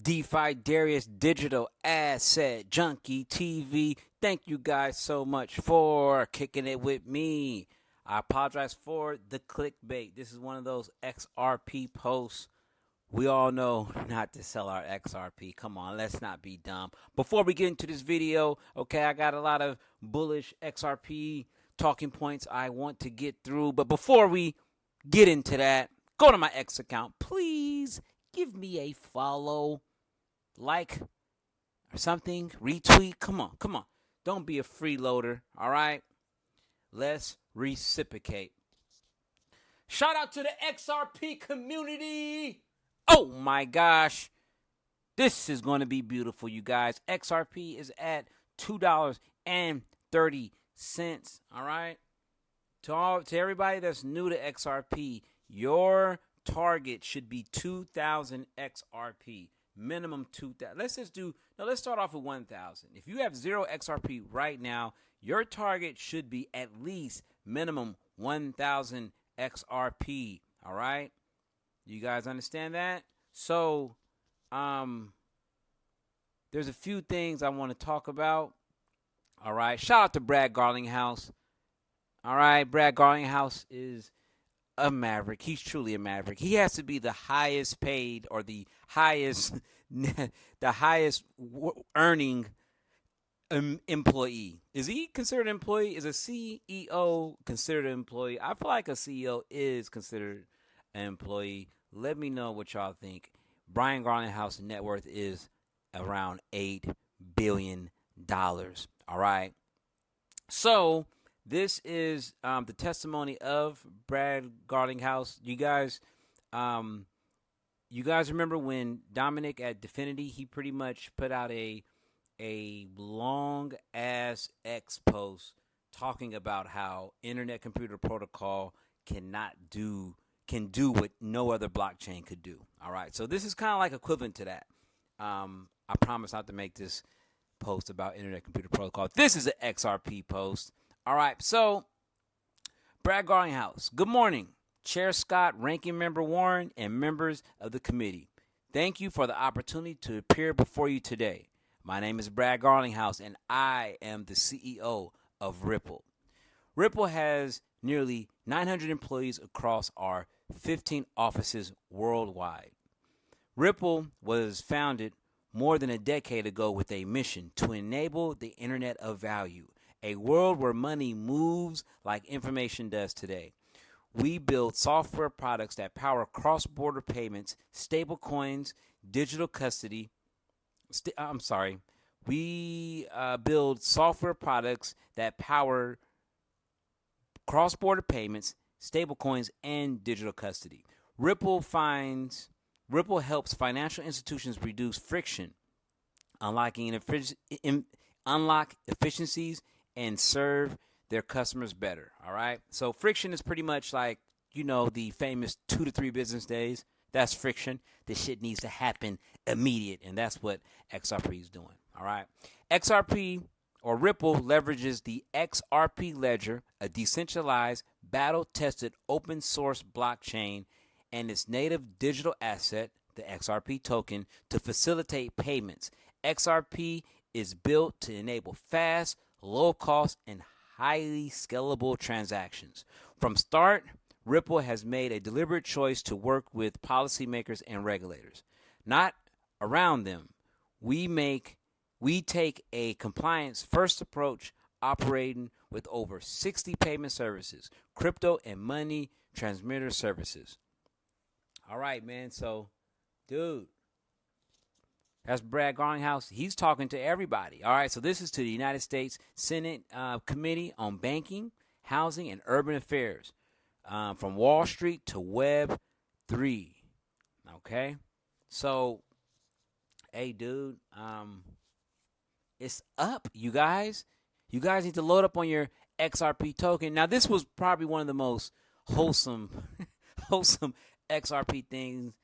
DeFi Darius Digital Asset Junkie TV. Thank you guys so much for kicking it with me. I apologize for the clickbait. This is one of those XRP posts. We all know not to sell our XRP. Come on, let's not be dumb. Before we get into this video, okay, I got a lot of bullish XRP talking points I want to get through. But before we get into that, go to my X account. Please give me a follow, like, or something, retweet. Come on. Don't be a freeloader, all right? Let's reciprocate. Shout out to the XRP community. Oh my gosh. This is going to be beautiful, you guys. XRP is at $2.30. All right? To everybody that's new to XRP, your target should be 2,000 XRP. Minimum 2,000. Let's start off with 1,000. If you have 0 XRP right now, your target should be at least minimum 1,000 XRP. All right? You guys understand that? So, there's a few things I want to talk about. All right. Shout out to Brad Garlinghouse. All right. Brad Garlinghouse is a maverick. He's truly a maverick. He has to be the highest paid or the highest earning employee. Is he considered an employee? Is a CEO considered an employee? I feel like a CEO is considered an employee. Let me know what y'all think. Brian Garlinghouse's net worth is around $8 billion. All right. So this is the testimony of Brad Garlinghouse. You guys remember when Dominic at Definity, he pretty much put out a long ass X post talking about how Internet Computer Protocol can do what no other blockchain could do. All right. So this is kind of like equivalent to that. I promise not to make this post about Internet Computer Protocol. This is an XRP post. All right. So Brad Garlinghouse, good morning. Chair Scott, Ranking Member Warren, and members of the committee. Thank you for the opportunity to appear before you today. My name is Brad Garlinghouse, and I am the CEO of Ripple. Ripple has nearly 900 employees across our 15 offices worldwide. Ripple was founded more than a decade ago with a mission to enable the Internet of Value, a world where money moves like information does today. We build software products that power cross-border payments, stable coins, digital custody. We build software products that power cross-border payments, stablecoins, and digital custody. Ripple helps financial institutions reduce friction, unlock efficiencies, and serve their customers better. All right. So friction is pretty much like, the famous 2 to 3 business days. That's friction. This shit needs to happen immediate, and that's what XRP is doing. All right. XRP or Ripple leverages the XRP ledger, a decentralized, battle-tested, open-source blockchain, and its native digital asset, the XRP token, to facilitate payments. XRP is built to enable fast, low-cost, and highly scalable transactions. From start, Ripple has made a deliberate choice to work with policymakers and regulators, not around them. We take a compliance-first approach, operating with over 60 payment services, crypto and money transmitter services. All right, man. So, dude, that's Brad Garlinghouse. He's talking to everybody. All right. So this is to the United States Senate Committee on Banking, Housing, and Urban Affairs, from Wall Street to Web 3. Okay. So, hey, dude, it's up, you guys. You guys need to load up on your XRP token. Now, this was probably one of the most wholesome XRP things,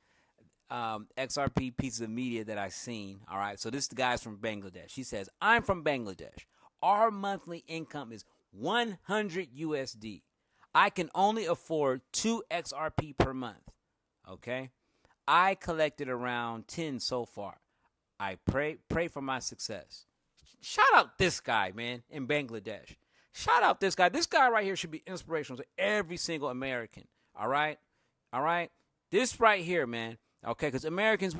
XRP pieces of media that I've seen. All right. So this is the guy's from Bangladesh. He says, I'm from Bangladesh. Our monthly income is 100 USD. I can only afford 2 XRP per month. Okay. I collected around 10 so far. I pray for my success. Shout out this guy, man, in Bangladesh. Shout out this guy. This guy right here should be inspirational to every single American. All right? All right? This right here, man. Okay, because Americans,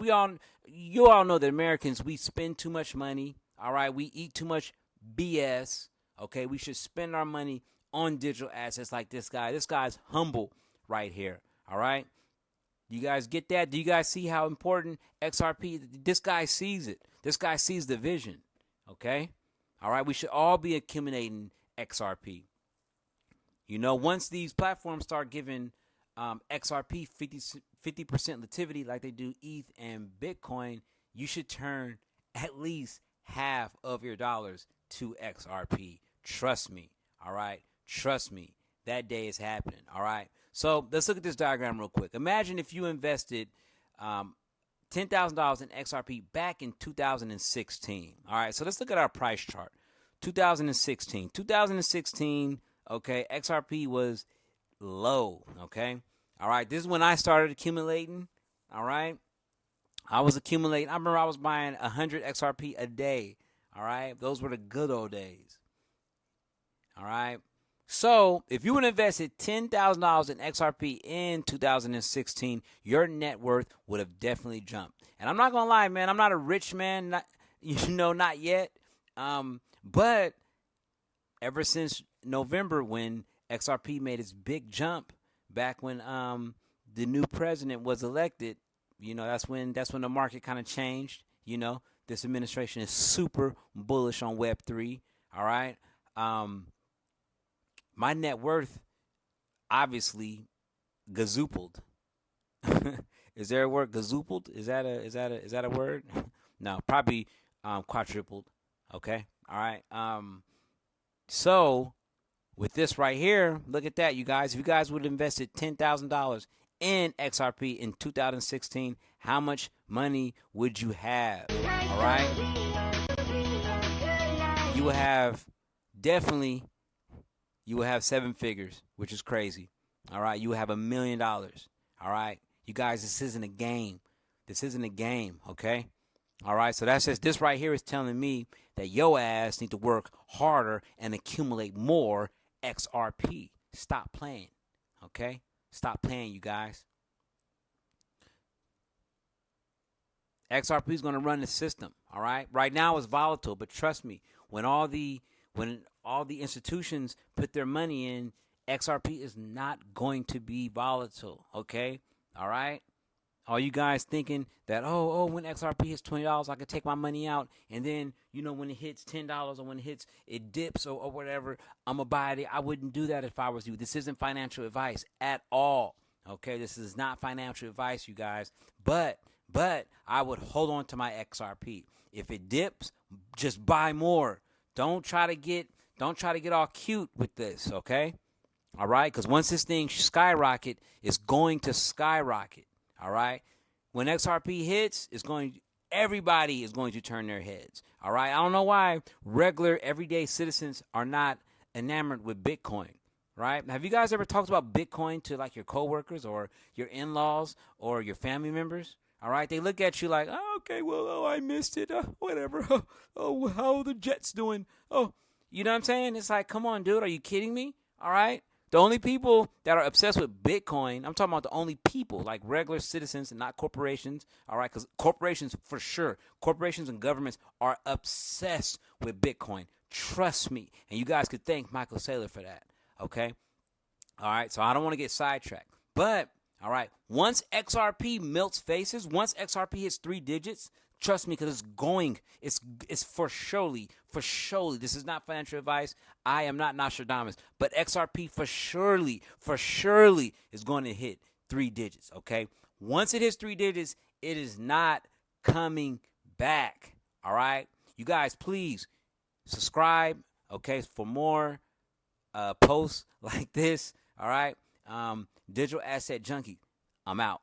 you all know that Americans, we spend too much money. All right? We eat too much BS. Okay? We should spend our money on digital assets like this guy. This guy's humble right here. All right? You guys get that? Do you guys see how important XRP? This guy sees it. This guy sees the vision. Okay? All right? We should all be accumulating XRP. You know, once these platforms start giving XRP 50% liquidity like they do ETH and Bitcoin, you should turn at least half of your dollars to XRP. Trust me. All right? Trust me. That day is happening. All right? So let's look at this diagram real quick. Imagine if you invested $10,000 in XRP back in 2016. All right, so let's look at our price chart. 2016. 2016, okay, XRP was low, okay? All right, this is when I started accumulating, all right? I was accumulating. I remember I was buying 100 XRP a day, all right? Those were the good old days, all right? So, if you would have invested $10,000 in XRP in 2016, your net worth would have definitely jumped. And I'm not going to lie, man, I'm not a rich man, not yet. But ever since November when XRP made its big jump, back when the new president was elected, that's when the market kind of changed. This administration is super bullish on Web3, all right? My net worth obviously gazoopled. Is there a word, gazoopled? Is that a word? No, probably quadrupled. Okay. All right. So with this right here, look at that, you guys. If you guys would have invested $10,000 in XRP in 2016, how much money would you have? All right. You will have you will have 7 figures, which is crazy. All right. You will have $1 million. All right. You guys, this isn't a game. This isn't a game. Okay. All right. So that's just, this right here is telling me that your ass need to work harder and accumulate more XRP. Stop playing. Okay. Stop playing, you guys. XRP is going to run the system. All right. Right now it's volatile, but trust me, when all the institutions put their money in, XRP is not going to be volatile, okay? All right? All you guys thinking that, when XRP hits $20, I could take my money out, and then, when it hits $10 or when it dips or whatever, I'm going to buy it. I wouldn't do that if I was you. This isn't financial advice at all, okay? This is not financial advice, you guys. But I would hold on to my XRP. If it dips, just buy more. Don't try to get all cute with this, okay? All right? Because once this thing skyrocket, it's going to skyrocket, all right? When XRP hits, everybody is going to turn their heads, all right? I don't know why regular, everyday citizens are not enamored with Bitcoin, right? Have you guys ever talked about Bitcoin to, like, your coworkers or your in-laws or your family members? All right, they look at you like, okay, well, I missed it, whatever. How are the Jets doing? You know what I'm saying? It's like, come on, dude, are you kidding me? All right, the only people that are obsessed with Bitcoin, I'm talking about the only people, like regular citizens and not corporations. All right, because corporations, for sure, corporations and governments are obsessed with Bitcoin. Trust me, and you guys could thank Michael Saylor for that. Okay, all right, so I don't want to get sidetracked, but. All right. Once XRP melts faces, once XRP hits 3 digits, trust me, because it's for surely. This is not financial advice. I am not Nostradamus, but XRP for surely is going to hit 3 digits. Okay. Once it hits 3 digits, it is not coming back. All right. You guys, please subscribe. Okay. For more posts like this. All right. Digital Asset Junkie, I'm out.